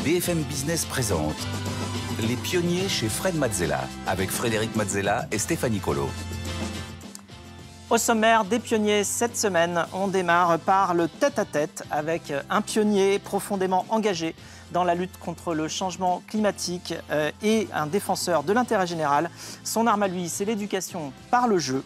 BFM Business présente Les pionniers chez Fred Mazzella, avec Frédéric Mazzella et Stéphanie Colo. Au sommaire des pionniers cette semaine, on démarre par le tête-à-tête avec un pionnier profondément engagé dans la lutte contre le changement climatique et un défenseur de l'intérêt général. Son arme à lui, c'est l'éducation par le jeu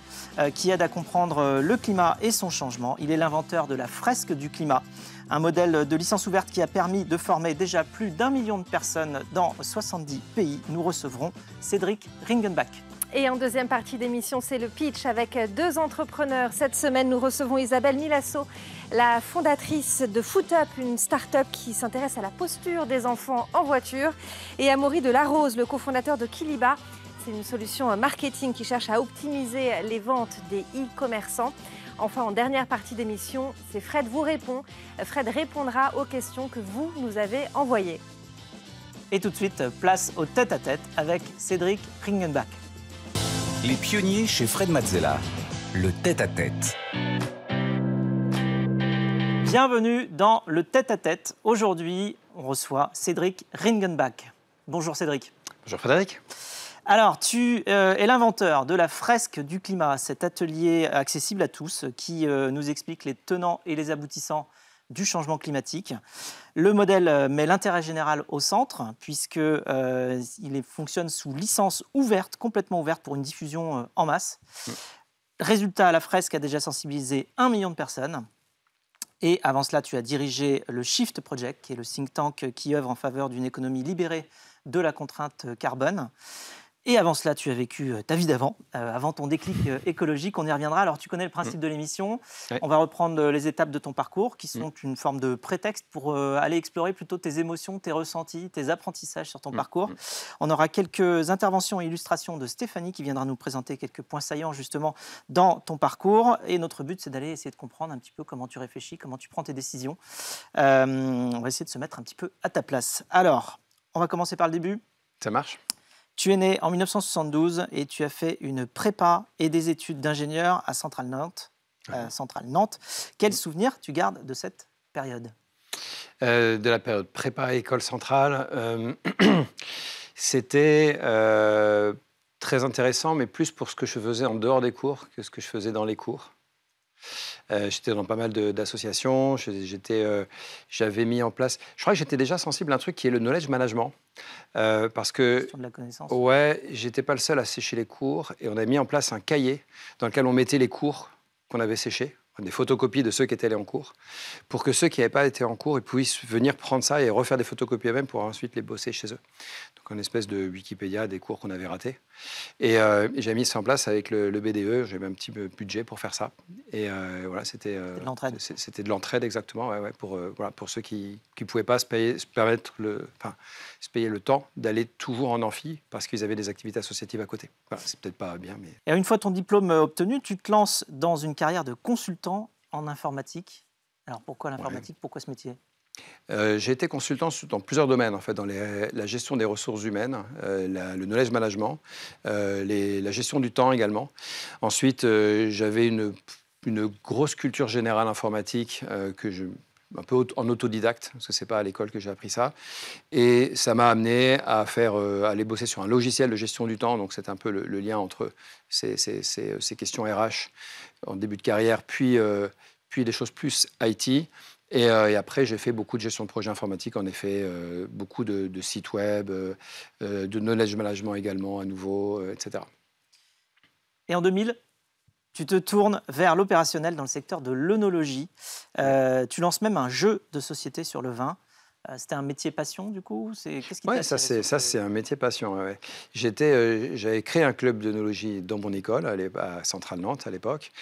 qui aide à comprendre le climat et son changement. Il est l'inventeur de la fresque du climat, un modèle de licence ouverte qui a permis de former déjà plus d'1 million de personnes dans 70 pays. Nous recevrons Cédric Ringenbach. Et en deuxième partie d'émission, c'est le pitch avec deux entrepreneurs. Cette semaine, nous recevons Isabelle Milasso, la fondatrice de FootUp, une start-up qui s'intéresse à la posture des enfants en voiture, et Amaury Delarose, le cofondateur de Kiliba. C'est une solution marketing qui cherche à optimiser les ventes des e-commerçants. Enfin, en dernière partie d'émission, c'est Fred vous répond. Fred répondra aux questions que vous nous avez envoyées. Et tout de suite, place au tête-à-tête avec Cédric Ringenbach. Les pionniers chez Fred Mazzella, le tête-à-tête. Bienvenue dans le tête-à-tête. Aujourd'hui, on reçoit Cédric Ringenbach. Bonjour Cédric. Bonjour Frédéric. Alors, tu es l'inventeur de la fresque du climat, cet atelier accessible à tous qui nous explique les tenants et les aboutissants du changement climatique. Le modèle met l'intérêt général au centre puisqu'il fonctionne sous licence ouverte, complètement ouverte pour une diffusion en masse. Résultat, la fresque a déjà sensibilisé 1 million de personnes. Et avant cela, tu as dirigé le Shift Project, qui est le think tank qui œuvre en faveur d'une économie libérée de la contrainte carbone. Et avant cela, tu as vécu ta vie d'avant, avant ton déclic écologique. On y reviendra. Alors, tu connais le principe de l'émission. Ouais. On va reprendre les étapes de ton parcours, qui sont une forme de prétexte pour aller explorer plutôt tes émotions, tes ressentis, tes apprentissages sur ton parcours. On aura quelques interventions et illustrations de Stéphanie, qui viendra nous présenter quelques points saillants, justement, dans ton parcours. Et notre but, c'est d'aller essayer de comprendre un petit peu comment tu réfléchis, comment tu prends tes décisions. On va essayer de se mettre un petit peu à ta place. Alors, on va commencer par le début. Ça marche. Tu es né en 1972 et tu as fait une prépa et des études d'ingénieur à Centrale Nantes. Quel souvenir tu gardes de cette période ? De la période prépa école centrale, c'était très intéressant, mais plus pour ce que je faisais en dehors des cours que ce que je faisais dans les cours. J'étais dans pas mal d'associations, j'avais mis en place... Je crois que j'étais déjà sensible à un truc qui est le knowledge management. Parce que, de la connaissance. Ouais, j'étais pas le seul à sécher les cours et on a mis en place un cahier dans lequel on mettait les cours qu'on avait séchés, des photocopies de ceux qui étaient allés en cours, pour que ceux qui n'avaient pas été en cours ils puissent venir prendre ça et refaire des photocopies eux-mêmes pour ensuite les bosser chez eux. Donc une espèce de Wikipédia des cours qu'on avait ratés. Et j'ai mis ça en place avec le BDE, j'avais un petit budget pour faire ça. Et voilà, c'était de l'entraide. C'était de l'entraide exactement, ouais, pour ceux qui ne pouvaient pas se payer le temps d'aller toujours en amphi parce qu'ils avaient des activités associatives à côté. Voilà, c'est peut-être pas bien, mais... Et une fois ton diplôme obtenu, tu te lances dans une carrière de consultant en informatique. Alors pourquoi l'informatique ? Ouais. Pourquoi ce métier ? J'ai été consultant dans plusieurs domaines, en fait, dans la gestion des ressources humaines, le knowledge management, la gestion du temps également. Ensuite, j'avais une grosse culture générale informatique un peu en autodidacte, parce que c'est pas à l'école que j'ai appris ça. Et ça m'a amené à aller bosser sur un logiciel de gestion du temps. Donc c'est un peu le lien entre ces questions RH en début de carrière, puis des choses plus IT. Et après, j'ai fait beaucoup de gestion de projets informatiques, en effet, beaucoup de sites web, de knowledge management également, à nouveau, etc. Et en 2000, tu te tournes vers l'opérationnel dans le secteur de l'œnologie. Tu lances même un jeu de société sur le vin. C'était un métier passion, du coup ? Oui, ça, c'est un métier passion. Ouais. J'avais créé un club d'œnologie dans mon école, à Centrale Nantes, à l'époque.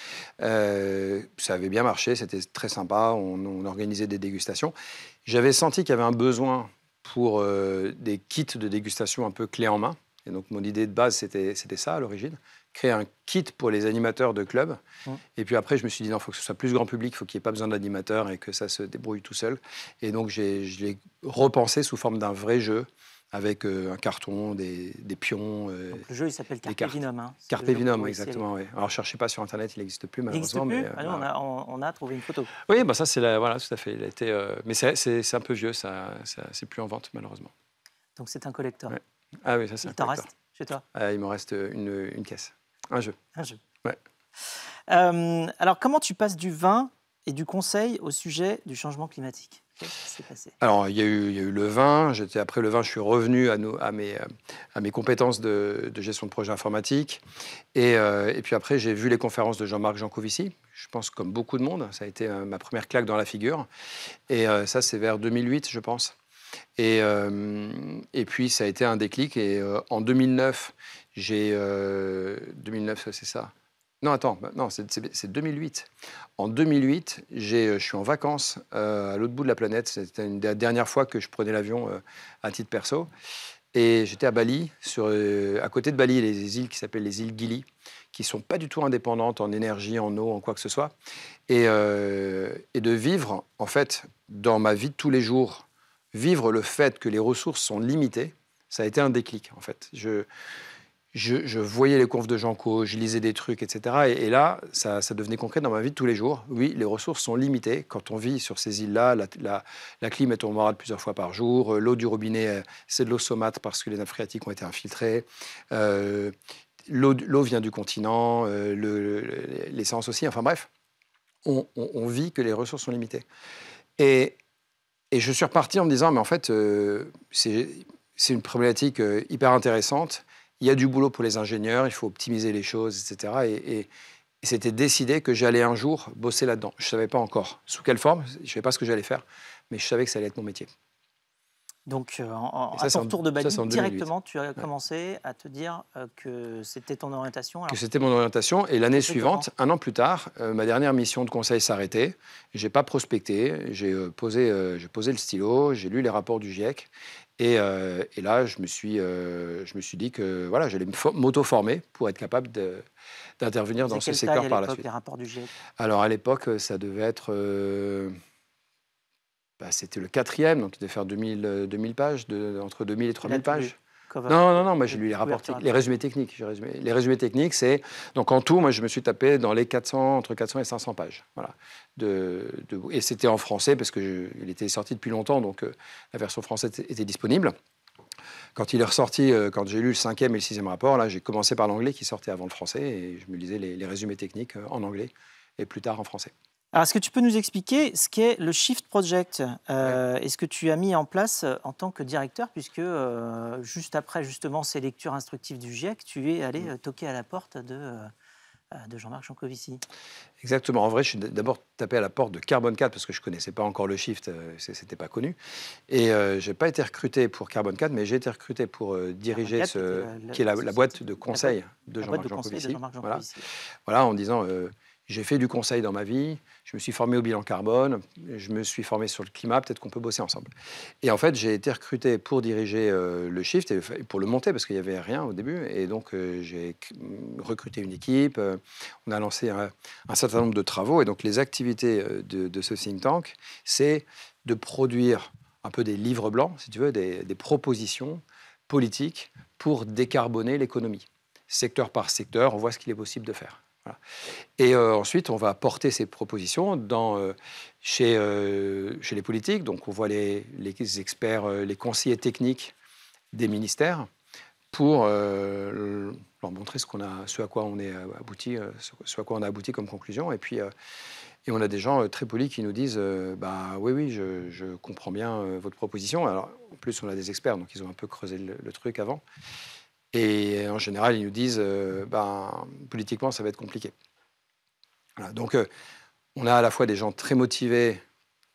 Ça avait bien marché, c'était très sympa. On organisait des dégustations. J'avais senti qu'il y avait un besoin pour des kits de dégustation un peu clés en main. Et donc, mon idée de base, c'était ça, à l'origine. Créer un kit pour les animateurs de clubs. Et puis après, je me suis dit, non, il faut que ce soit plus grand public, il faut qu'il n'y ait pas besoin d'animateurs et que ça se débrouille tout seul. Et donc, je l'ai repensé sous forme d'un vrai jeu avec un carton, des pions. Donc, le jeu, il s'appelle Carpe cartes. Vinum. Hein. Carpe Vinum, exactement. Oui. Alors, cherchez pas sur Internet, il n'existe plus, Il n'existe malheureusement. plus. Mais, On a trouvé une photo. oui, bah ça, voilà, tout à fait. Il a été, mais c'est un peu vieux, c'est plus en vente, malheureusement. Donc, c'est un collector. Ouais. Ah oui, ça, c'est un Il t'en collector. reste chez toi? Il m'en reste une caisse. Un jeu. Un jeu. Ouais. Alors, comment tu passes du vin et du conseil au sujet du changement climatique? Qu'est-ce qui s'est passé? Alors, il y a eu le vin. Après le vin, je suis revenu à mes compétences de gestion de projet informatique. Et puis après, j'ai vu les conférences de Jean-Marc Jancovici. Je pense comme beaucoup de monde. Ça a été ma première claque dans la figure. Et ça, c'est vers 2008, je pense. Et puis, ça a été un déclic. Et en 2009, 2009, c'est ça. Non, attends, non, c'est 2008. En 2008, je suis en vacances à l'autre bout de la planète. C'était une des dernières fois que je prenais l'avion à titre perso. Et j'étais à Bali, à côté de Bali, les îles qui s'appellent les îles Gili, qui ne sont pas du tout indépendantes en énergie, en eau, en quoi que ce soit. Et de vivre, en fait, dans ma vie de tous les jours, vivre le fait que les ressources sont limitées, ça a été un déclic, en fait. Je voyais les confs de Janco, je lisais des trucs, etc. Et là, ça devenait concret dans ma vie de tous les jours. Oui, les ressources sont limitées. Quand on vit sur ces îles-là, la clim est au moral plusieurs fois par jour. L'eau du robinet, c'est de l'eau saumâtre parce que les nappes phréatiques ont été infiltrées. L'eau vient du continent, l'essence aussi. Enfin bref, on vit que les ressources sont limitées. Et je suis reparti en me disant, mais en fait, c'est une problématique hyper intéressante. Il y a du boulot pour les ingénieurs, il faut optimiser les choses, etc. Et c'était décidé que j'allais un jour bosser là-dedans. Je ne savais pas encore sous quelle forme, je ne savais pas ce que j'allais faire, mais je savais que ça allait être mon métier. Donc, à ton retour de Bali, directement, tu as commencé à te dire que c'était ton orientation. Que c'était mon orientation. Et l'année suivante, un an plus tard, ma dernière mission de conseil s'arrêtait. Je n'ai pas prospecté. J'ai posé le stylo, j'ai lu les rapports du GIEC. Et là, je me suis dit que voilà, j'allais m'auto-former pour être capable d'intervenir dans ce secteur par la suite. Les rapports du GIEC? Alors, à l'époque, ça devait être... c'était le 4e, donc il devait faire 2000 pages, entre 2000 et 3000 pages. Non, moi j'ai lu les rapports, les résumés techniques. Les résumés techniques, c'est... Donc en tout, moi je me suis tapé dans les entre 400 et 500 pages. Voilà. Et c'était en français, parce qu'il était sorti depuis longtemps, donc la version française était disponible. Quand il est ressorti, quand j'ai lu le 5e et le 6e rapport, là j'ai commencé par l'anglais qui sortait avant le français, et je me lisais les résumés techniques en anglais, et plus tard en français. Alors, est-ce que tu peux nous expliquer ce qu'est le Shift Project et ce que tu as mis en place en tant que directeur, puisque juste après justement ces lectures instructives du GIEC, tu es allé toquer à la porte de Jean-Marc Jancovici? Exactement. En vrai, je suis d'abord tapé à la porte de Carbone 4 parce que je ne connaissais pas encore le Shift, c'était pas connu. Et je n'ai pas été recruté pour Carbone 4, mais j'ai été recruté pour diriger qui est la boîte de conseil de Jean-Marc Jancovici. Voilà, en disant... j'ai fait du conseil dans ma vie, je me suis formé au bilan carbone, je me suis formé sur le climat, peut-être qu'on peut bosser ensemble. Et en fait, j'ai été recruté pour diriger le Shift et pour le monter parce qu'il n'y avait rien au début. Et donc, j'ai recruté une équipe, on a lancé un certain nombre de travaux. Et donc, les activités de ce think tank, c'est de produire un peu des livres blancs, si tu veux, des propositions politiques pour décarboner l'économie. Secteur par secteur, on voit ce qu'il est possible de faire. Voilà. Et ensuite, on va porter ces propositions chez les politiques. Donc, on voit les experts, les conseillers techniques des ministères pour leur montrer ce à quoi on est abouti, ce à quoi on a abouti comme conclusion. Et puis, et on a des gens très polis qui nous disent oui, je comprends bien votre proposition. Alors, en plus, on a des experts, donc ils ont un peu creusé le truc avant. Et en général, ils nous disent politiquement, ça va être compliqué. Voilà, donc, on a à la fois des gens très motivés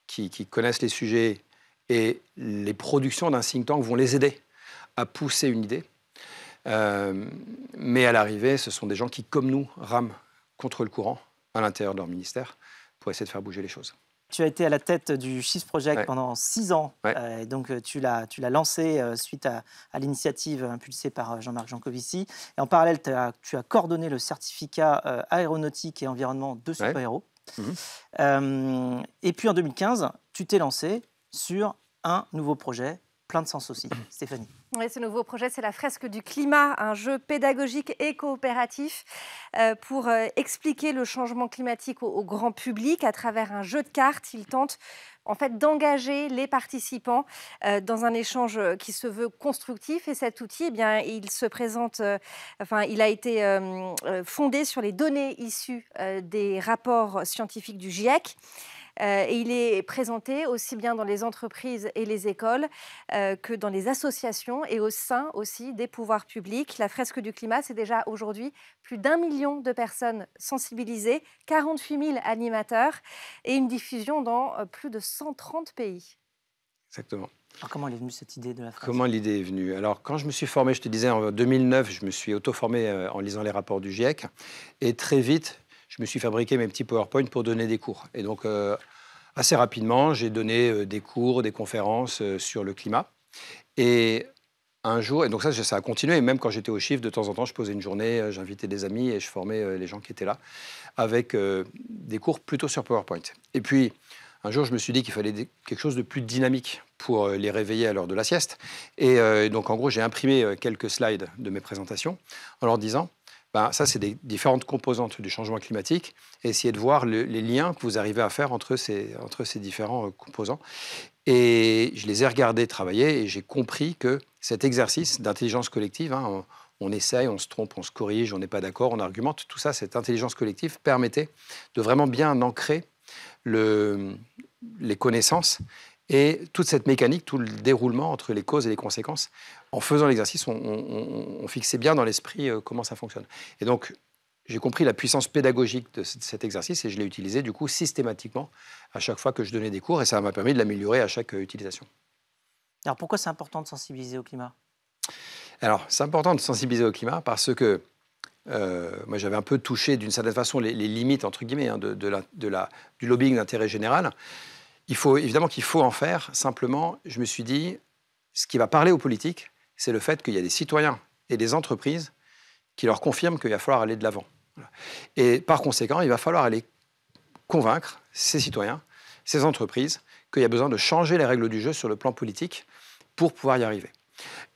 qui connaissent les sujets et les productions d'un think tank vont les aider à pousser une idée. Mais à l'arrivée, ce sont des gens qui, comme nous, rament contre le courant à l'intérieur de leur ministère pour essayer de faire bouger les choses. Tu as été à la tête du Shift Project pendant 6 ans. Donc, tu l'as lancé suite à l'initiative impulsée par Jean-Marc Jancovici. Et en parallèle, tu as coordonné le certificat aéronautique et environnement de super-héros. Et puis, en 2015, tu t'es lancé sur un nouveau projet plein de sens aussi. Stéphanie. Oui, ce nouveau projet, c'est la fresque du climat, un jeu pédagogique et coopératif pour expliquer le changement climatique au grand public à travers un jeu de cartes. Il tente en fait d'engager les participants dans un échange qui se veut constructif. Et cet outil, eh bien, il se présente, il a été fondé sur les données issues des rapports scientifiques du GIEC. Et il est présenté aussi bien dans les entreprises et les écoles que dans les associations et au sein aussi des pouvoirs publics. La fresque du climat, c'est déjà aujourd'hui plus d'1 million de personnes sensibilisées, 48 000 animateurs et une diffusion dans plus de 130 pays. Exactement. Alors, comment est venue cette idée de la fresque? Comment l'idée est venue? Alors, quand je me suis formé, je te disais, en 2009, je me suis auto-formé en lisant les rapports du GIEC. Et très vite, je me suis fabriqué mes petits PowerPoint pour donner des cours. Et donc, assez rapidement, j'ai donné des cours, des conférences sur le climat. Et un jour, et donc ça a continué, et même quand j'étais au chiffre, de temps en temps, je posais une journée, j'invitais des amis et je formais les gens qui étaient là, avec des cours plutôt sur PowerPoint. Et puis, un jour, je me suis dit qu'il fallait quelque chose de plus dynamique pour les réveiller à l'heure de la sieste. Et donc, en gros, j'ai imprimé quelques slides de mes présentations en leur disant, ça, c'est des différentes composantes du changement climatique, et essayer de voir les liens que vous arrivez à faire entre ces différents composants. Et je les ai regardés travailler, et j'ai compris que cet exercice d'intelligence collective, on essaye, on se trompe, on se corrige, on n'est pas d'accord, on argumente, tout ça, cette intelligence collective permettait de vraiment bien ancrer les connaissances et toute cette mécanique, tout le déroulement entre les causes et les conséquences. En faisant l'exercice, on fixait bien dans l'esprit comment ça fonctionne. Et donc, j'ai compris la puissance pédagogique de cet exercice et je l'ai utilisé du coup systématiquement à chaque fois que je donnais des cours et ça m'a permis de l'améliorer à chaque utilisation. Alors pourquoi c'est important de sensibiliser au climat? Alors, c'est important de sensibiliser au climat parce que moi, j'avais un peu touché d'une certaine façon les limites, entre guillemets, du lobbying d'intérêt général. Évidemment qu'il faut en faire. Simplement, je me suis dit, ce qui va parler aux politiques, c'est le fait qu'il y a des citoyens et des entreprises qui leur confirment qu'il va falloir aller de l'avant. Voilà. Et par conséquent, il va falloir aller convaincre ces citoyens, ces entreprises, qu'il y a besoin de changer les règles du jeu sur le plan politique pour pouvoir y arriver.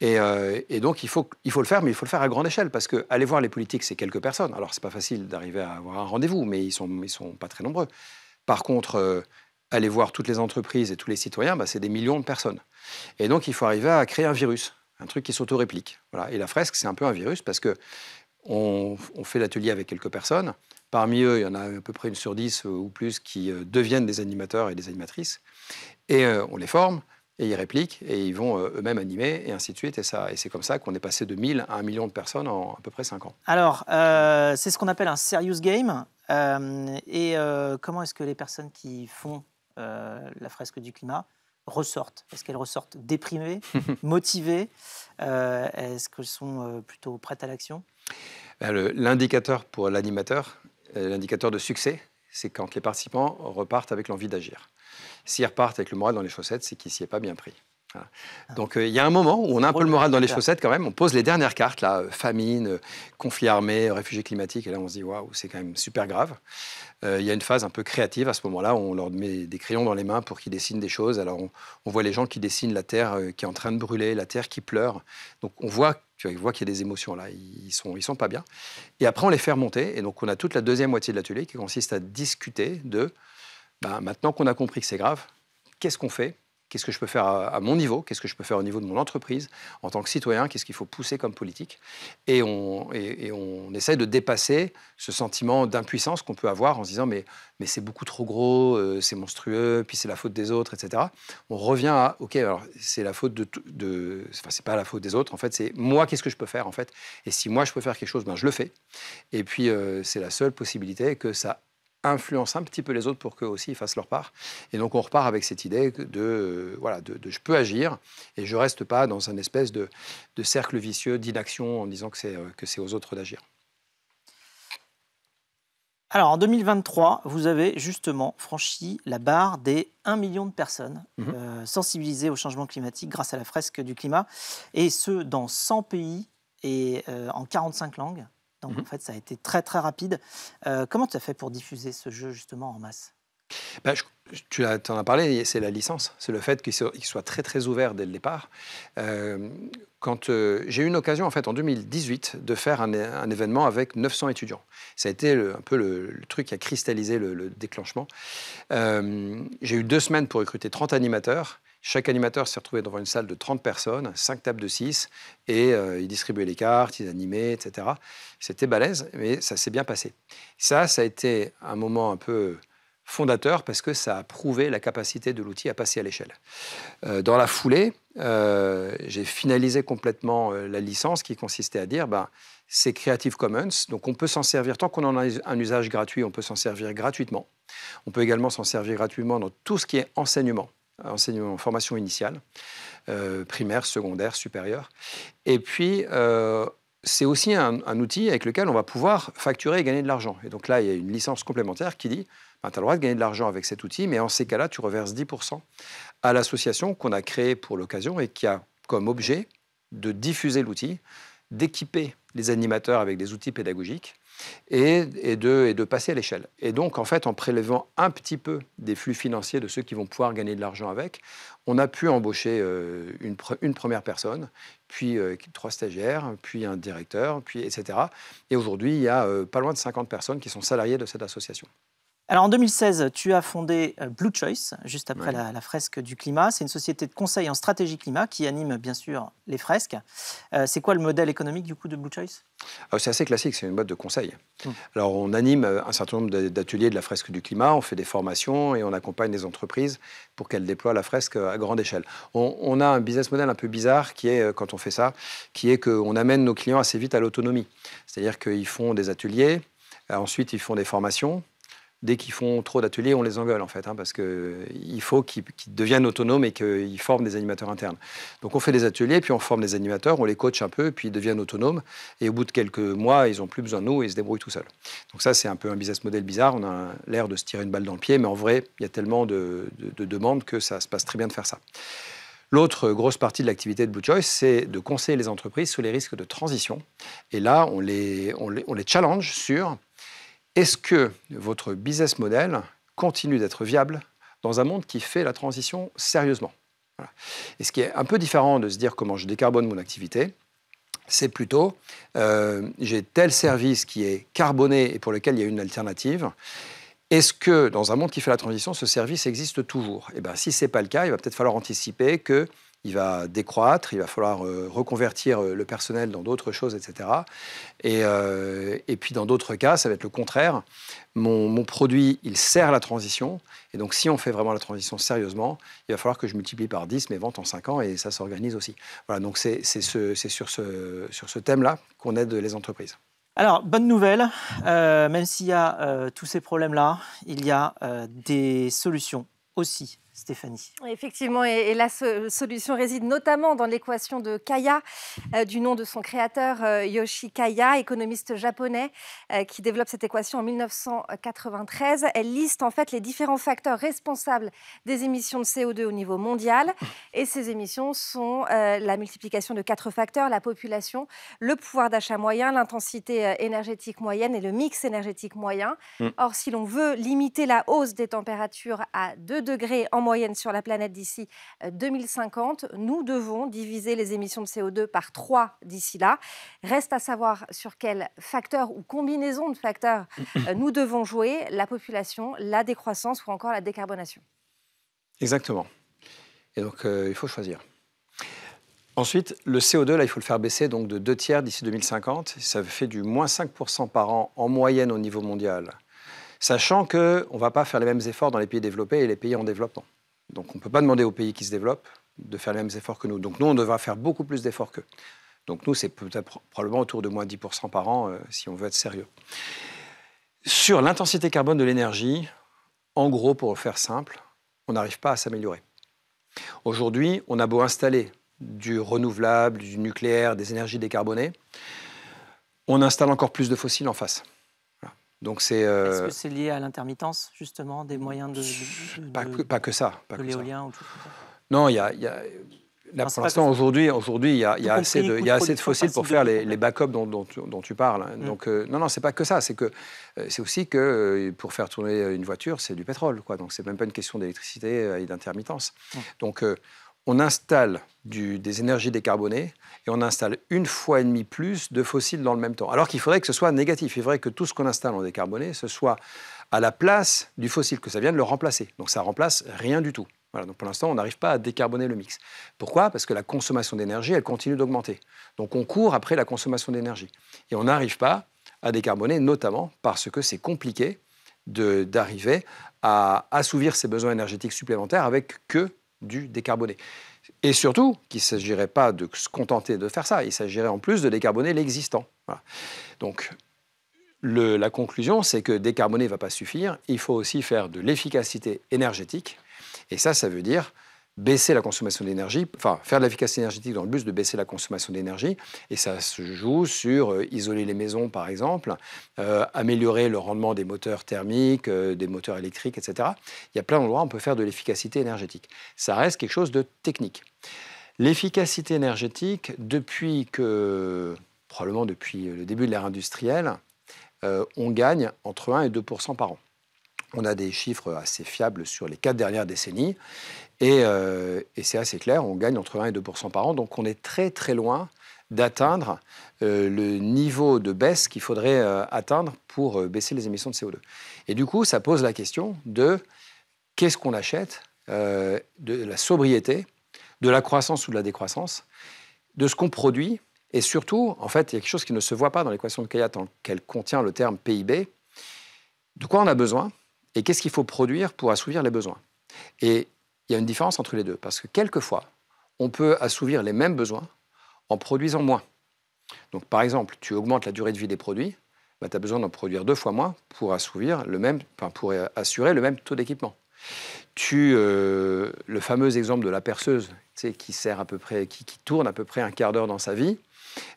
Et donc, il faut le faire, mais il faut le faire à grande échelle, parce que aller voir les politiques, c'est quelques personnes. Alors, c'est pas facile d'arriver à avoir un rendez-vous, mais ils sont pas très nombreux. Par contre, aller voir toutes les entreprises et tous les citoyens, c'est des millions de personnes. Et donc, il faut arriver à créer un virus, un truc qui s'auto-réplique. Voilà. Et la fresque, c'est un peu un virus, parce que on fait l'atelier avec quelques personnes. Parmi eux, il y en a à peu près 1 sur 10 ou plus qui deviennent des animateurs et des animatrices. Et on les forme. Et ils répliquent, et ils vont eux-mêmes animer, et ainsi de suite. Et c'est comme ça qu'on est passé de 1000 à 1 million de personnes en à peu près 5 ans. Alors, c'est ce qu'on appelle un serious game. Comment est-ce que les personnes qui font la fresque du climat ressortent? Est-ce qu'elles ressortent déprimées, motivées? Est-ce qu'elles sont plutôt prêtes à l'action? L'indicateur pour l'animateur, l'indicateur de succès, c'est quand les participants repartent avec l'envie d'agir. S'ils repartent avec le moral dans les chaussettes, c'est qu'ils ne s'y est pas bien pris. Voilà. Donc il y a un moment où on a un peu le moral dans les chaussettes quand même. On pose les dernières cartes, là, famine, conflit armé, réfugiés climatiques. Et là, on se dit, waouh, c'est quand même super grave. Il y a une phase un peu créative à ce moment-là où on leur met des crayons dans les mains pour qu'ils dessinent des choses. Alors on voit les gens qui dessinent la terre qui est en train de brûler, la terre qui pleure. Donc on voit qu'il y a des émotions là. Ils sont pas bien. Et après, on les fait remonter. Et donc on a toute la deuxième moitié de l'atelier qui consiste à discuter de maintenant qu'on a compris que c'est grave, qu'est-ce qu'on fait? Qu'est-ce que je peux faire à mon niveau? Qu'est-ce que je peux faire au niveau de mon entreprise? En tant que citoyen, qu'est-ce qu'il faut pousser comme politique? Et on essaie de dépasser ce sentiment d'impuissance qu'on peut avoir en se disant mais c'est beaucoup trop gros, c'est monstrueux, puis c'est la faute des autres, etc. On revient à, OK, alors c'est la faute c'est pas la faute des autres, en fait, c'est moi, qu'est-ce que je peux faire, en fait? Et si moi, je peux faire quelque chose, je le fais. Et puis, c'est la seule possibilité que ça influence un petit peu les autres pour qu'eux aussi ils fassent leur part. Et donc on repart avec cette idée de je peux agir et je reste pas dans un espèce de cercle vicieux d'inaction en disant que c'est aux autres d'agir. Alors en 2023, vous avez justement franchi la barre des 1 million de personnes sensibilisées au changement climatique grâce à la fresque du climat, et ce dans 100 pays et en 45 langues. Donc en fait, ça a été très très rapide. Comment tu as fait pour diffuser ce jeu justement en masse? Tu en as parlé, c'est la licence. C'est le fait qu'il soit très, très ouvert dès le départ. Quand j'ai eu une occasion, en fait, en 2018, de faire un événement avec 900 étudiants. Ça a été un peu le truc qui a cristallisé le déclenchement. J'ai eu 2 semaines pour recruter 30 animateurs. Chaque animateur s'est retrouvé devant une salle de 30 personnes, 5 tables de 6, et ils distribuaient les cartes, ils animaient, etc. C'était balèze, mais ça s'est bien passé. Ça a été un moment un peu fondateur parce que ça a prouvé la capacité de l'outil à passer à l'échelle. Dans la foulée, j'ai finalisé complètement la licence qui consistait à dire c'est Creative Commons, donc on peut s'en servir, tant qu'on en a un usage gratuit, on peut s'en servir gratuitement. On peut également s'en servir gratuitement dans tout ce qui est enseignement, formation initiale, primaire, secondaire, supérieure. Et puis, c'est aussi un outil avec lequel on va pouvoir facturer et gagner de l'argent. Et donc là, il y a une licence complémentaire qui dit tu as le droit de gagner de l'argent avec cet outil, mais en ces cas-là, tu reverses 10% à l'association qu'on a créée pour l'occasion et qui a comme objet de diffuser l'outil, d'équiper les animateurs avec des outils pédagogiques et de passer à l'échelle. Et donc, en fait, en prélevant un petit peu des flux financiers de ceux qui vont pouvoir gagner de l'argent avec, on a pu embaucher une première personne, puis 3 stagiaires, puis un directeur, puis etc. Et aujourd'hui, il y a pas loin de 50 personnes qui sont salariées de cette association. Alors en 2016, tu as fondé Blue Choice, juste après la fresque du climat. C'est une société de conseil en stratégie climat qui anime bien sûr les fresques. C'est quoi le modèle économique du coup de Blue Choice ? C'est assez classique, c'est une boîte de conseil. Alors on anime un certain nombre d'ateliers de la fresque du climat, on fait des formations et on accompagne les entreprises pour qu'elles déploient la fresque à grande échelle. On a un business model un peu bizarre qui est, quand on fait ça, qui est qu'on amène nos clients assez vite à l'autonomie. C'est-à-dire qu'ils font des ateliers, ensuite ils font des formations. Dès qu'ils font trop d'ateliers, on les engueule en fait, parce qu'il faut qu'ils deviennent autonomes et qu'ils forment des animateurs internes. Donc on fait des ateliers, puis on forme des animateurs, on les coach un peu, puis ils deviennent autonomes. Et au bout de quelques mois, ils n'ont plus besoin de nous et ils se débrouillent tout seuls. Donc ça, c'est un peu un business model bizarre. On a l'air de se tirer une balle dans le pied, mais en vrai, il y a tellement de demandes que ça se passe très bien de faire ça. L'autre grosse partie de l'activité de Blue Choice, c'est de conseiller les entreprises sur les risques de transition. Et là, on les challenge sur... Est-ce que votre business model continue d'être viable dans un monde qui fait la transition sérieusement ? Voilà. Et ce qui est un peu différent de se dire comment je décarbone mon activité, c'est plutôt j'ai tel service qui est carboné et pour lequel il y a une alternative. Est-ce que dans un monde qui fait la transition, ce service existe toujours ? Eh bien, si ce n'est pas le cas, il va peut-être falloir anticiper que il va décroître, il va falloir reconvertir le personnel dans d'autres choses, etc. Et puis dans d'autres cas, ça va être le contraire. Mon produit, il sert la transition. Et donc, si on fait vraiment la transition sérieusement, il va falloir que je multiplie par 10 mes ventes en 5 ans et ça s'organise aussi. Voilà, donc c'est sur ce thème-là qu'on aide les entreprises. Alors, bonne nouvelle, même s'il y a tous ces problèmes-là, il y a des solutions aussi. Stéphanie. Effectivement, et la solution réside notamment dans l'équation de Kaya, du nom de son créateur Yoshi Kaya, économiste japonais qui développe cette équation en 1993. Elle liste en fait les différents facteurs responsables des émissions de CO2 au niveau mondial. Et ces émissions sont la multiplication de 4 facteurs, la population, le pouvoir d'achat moyen, l'intensité énergétique moyenne et le mix énergétique moyen. Or, si l'on veut limiter la hausse des températures à 2 degrés en moyenne sur la planète d'ici 2050, nous devons diviser les émissions de CO2 par 3 d'ici là. Reste à savoir sur quel facteur ou combinaison de facteurs nous devons jouer, la population, la décroissance ou encore la décarbonation. Exactement. Et donc, il faut choisir. Ensuite, le CO2, là, il faut le faire baisser donc, de 2 tiers d'ici 2050. Ça fait du moins 5% par an en moyenne au niveau mondial. Sachant qu'on ne va pas faire les mêmes efforts dans les pays développés et les pays en développement. Donc on ne peut pas demander aux pays qui se développent de faire les mêmes efforts que nous. Donc nous, on devra faire beaucoup plus d'efforts qu'eux. Donc nous, c'est peut-être probablement autour de moins 10% par an si on veut être sérieux. Sur l'intensité carbone de l'énergie, en gros, pour le faire simple, on n'arrive pas à s'améliorer. Aujourd'hui, on a beau installer du renouvelable, du nucléaire, des énergies décarbonées, on installe encore plus de fossiles en face. Donc est-ce que c'est lié à l'intermittence, justement, des moyens de pas que ça. de l'éolien ou tout ça ? Non, Là, pour l'instant, aujourd'hui, il y a assez de fossiles pour faire les backups dont tu parles. Donc, non, c'est pas que ça. C'est aussi que pour faire tourner une voiture, c'est du pétrole, quoi. Donc, c'est même pas une question d'électricité et d'intermittence. Donc, on installe des énergies décarbonées et on installe 1,5 fois plus de fossiles dans le même temps. Alors qu'il faudrait que ce soit négatif. Il faudrait que tout ce qu'on installe en décarboné, ce soit à la place du fossile, que ça vienne le remplacer. Donc ça remplace rien du tout. Voilà, donc pour l'instant, on n'arrive pas à décarboner le mix. Pourquoi? Parce que la consommation d'énergie, elle continue d'augmenter. Donc on court après la consommation d'énergie. Et on n'arrive pas à décarboner, notamment parce que c'est compliqué d'arriver à assouvir ses besoins énergétiques supplémentaires avec que du décarboné. Et surtout, qu'il ne s'agirait pas de se contenter de faire ça, il s'agirait en plus de décarboner l'existant. Voilà. Donc, la conclusion, c'est que décarboner ne va pas suffire, il faut aussi faire de l'efficacité énergétique, et ça veut dire baisser la consommation d'énergie, enfin faire de l'efficacité énergétique dans le but de baisser la consommation d'énergie, et ça se joue sur isoler les maisons par exemple, améliorer le rendement des moteurs thermiques, des moteurs électriques, etc. Il y a plein d'endroits où on peut faire de l'efficacité énergétique. Ça reste quelque chose de technique. L'efficacité énergétique, probablement depuis le début de l'ère industrielle, on gagne entre 1 et 2% par an. On a des chiffres assez fiables sur les 4 dernières décennies. Et c'est assez clair, on gagne entre 1 et 2% par an. Donc on est très très loin d'atteindre le niveau de baisse qu'il faudrait atteindre pour baisser les émissions de CO2. Et du coup, ça pose la question de qu'est-ce qu'on achète, de la sobriété, de la croissance ou de la décroissance, de ce qu'on produit. Et surtout, en fait, il y a quelque chose qui ne se voit pas dans l'équation de Kaya tant qu'elle contient le terme PIB. De quoi on a besoin et qu'est-ce qu'il faut produire pour assouvir les besoins. Et il y a une différence entre les deux, parce que quelquefois, on peut assouvir les mêmes besoins en produisant moins. Donc, par exemple, tu augmentes la durée de vie des produits, bah, tu as besoin d'en produire 2 fois moins pour assouvir pour assurer le même taux d'équipement. Le fameux exemple de la perceuse, qui sert à peu près, qui tourne à peu près un quart d'heure dans sa vie,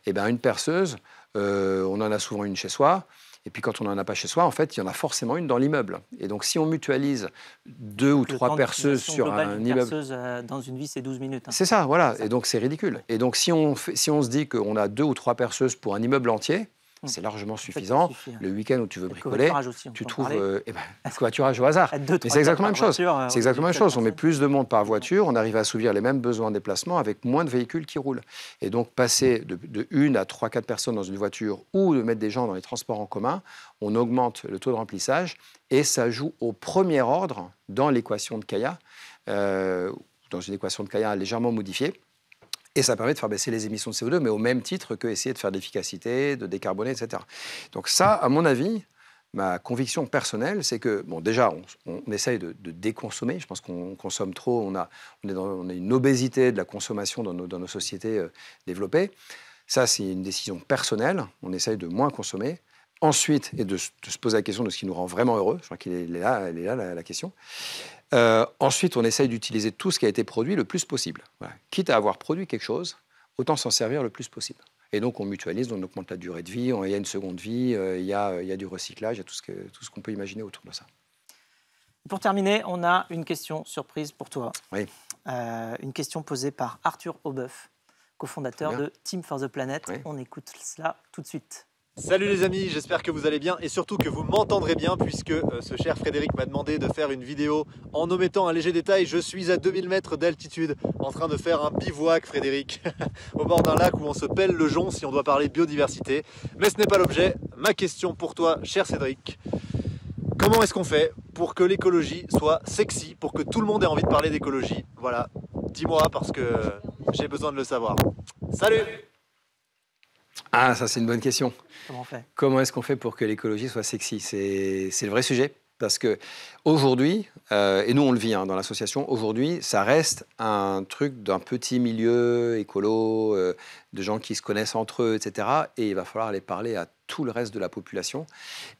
eh ben, une perceuse, on en a souvent une chez soi. Et puis quand on n'en a pas chez soi, en fait, il y en a forcément une dans l'immeuble. Et donc si on mutualise 2 ou 3 perceuses sur un immeuble... Perceuse, dans une vie, c'est 12 minutes. Hein. C'est ça, voilà. Et donc c'est ridicule. Et donc si on se dit qu'on a 2 ou 3 perceuses pour un immeuble entier, c'est largement suffisant. Le week-end où tu veux bricoler, tu trouves covoiturage au hasard. Mais c'est exactement la même chose. C'est exactement la même chose. On met plus de monde par voiture, on arrive à assouvir les mêmes besoins de déplacement avec moins de véhicules qui roulent. Et donc passer de 1 à 3-4 personnes dans une voiture ou de mettre des gens dans les transports en commun, on augmente le taux de remplissage et ça joue au premier ordre dans l'équation de Kaya, dans une équation de Kaya légèrement modifiée. Et ça permet de faire baisser les émissions de CO2, mais au même titre qu'essayer de faire de l'efficacité, de décarboner, etc. Donc ça, à mon avis, ma conviction personnelle, c'est que, bon, déjà, on essaye de déconsommer. Je pense qu'on consomme trop. On a une obésité de la consommation dans nos sociétés développées. Ça, c'est une décision personnelle. On essaye de moins consommer. Ensuite, et de se poser la question de ce qui nous rend vraiment heureux. Je crois qu'elle est là, la question. Ensuite, on essaye d'utiliser tout ce qui a été produit le plus possible. Voilà. Quitte à avoir produit quelque chose, autant s'en servir le plus possible. Et donc, on mutualise, on augmente la durée de vie, il y a une seconde vie, il y a du recyclage, il y a tout ce qu'on peut imaginer autour de ça. Pour terminer, on a une question surprise pour toi. Oui. Une question posée par Arthur Aubeuf, cofondateur de Team for the Planet. Oui. On écoute cela tout de suite. Salut les amis, j'espère que vous allez bien et surtout que vous m'entendrez bien puisque ce cher Frédéric m'a demandé de faire une vidéo en omettant un léger détail. Je suis à 2000 mètres d'altitude en train de faire un bivouac, Frédéric, au bord d'un lac où on se pèle le jonc si on doit parler biodiversité. Mais ce n'est pas l'objet. Ma question pour toi, cher Cédric, comment est-ce qu'on fait pour que l'écologie soit sexy, pour que tout le monde ait envie de parler d'écologie? Voilà, dis-moi parce que j'ai besoin de le savoir. Salut! Ah, ça c'est une bonne question. Comment on fait ? Comment est-ce qu'on fait pour que l'écologie soit sexy ? C'est le vrai sujet. Parce qu'aujourd'hui, et nous on le vit dans l'association, aujourd'hui ça reste un truc d'un petit milieu écolo, de gens qui se connaissent entre eux, etc. Et il va falloir aller parler à tout le reste de la population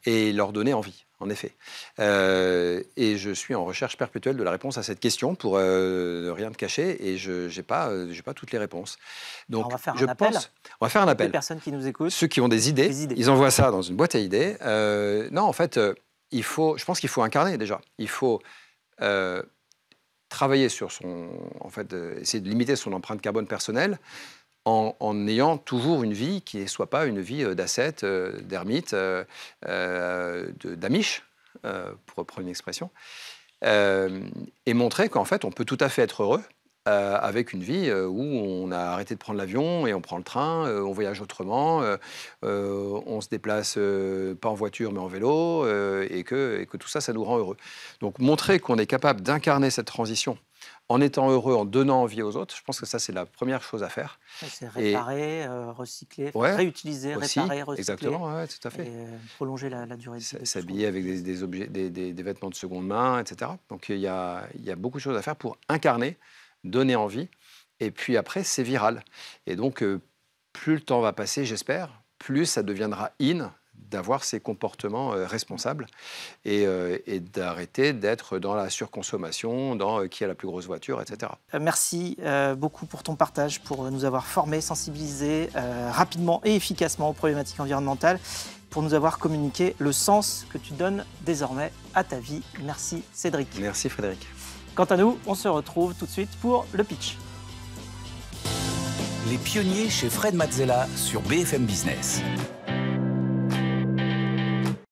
et leur donner envie, en effet. Et je suis en recherche perpétuelle de la réponse à cette question pour ne rien te cacher et je n'ai pas toutes les réponses. Donc, on va faire un appel. On va faire un appel. Les personnes qui nous écoutent. Ceux qui ont des idées. Ils envoient ça dans une boîte à idées. Non, en fait... je pense qu'il faut incarner déjà. Il faut travailler sur essayer de limiter son empreinte carbone personnelle en ayant toujours une vie qui ne soit pas une vie d'ascète, d'ermite, d'amiche, pour reprendre une expression, et montrer qu'en fait, on peut tout à fait être heureux avec une vie où on a arrêté de prendre l'avion et on prend le train, on voyage autrement, on se déplace pas en voiture mais en vélo, et que tout ça, ça nous rend heureux. Donc montrer qu'on est capable d'incarner cette transition en étant heureux, en donnant envie aux autres, je pense que ça, c'est la première chose à faire. C'est réparer, recycler, aussi, réutiliser, réparer, recycler. Exactement, ouais, tout à fait. Et prolonger la durée de vie. S'habiller avec des objets, des vêtements de seconde main, etc. Donc il y a beaucoup de choses à faire pour incarner, donner envie, et puis après, c'est viral. Et donc, plus le temps va passer, j'espère, plus ça deviendra in d'avoir ces comportements responsables et d'arrêter d'être dans la surconsommation, dans qui a la plus grosse voiture, etc. Merci beaucoup pour ton partage, pour nous avoir formés, sensibilisés rapidement et efficacement aux problématiques environnementales, pour nous avoir communiqué le sens que tu donnes désormais à ta vie. Merci Cédric. Merci Frédéric. Quant à nous, on se retrouve tout de suite pour le pitch. Les pionniers chez Fred Mazzella sur BFM Business.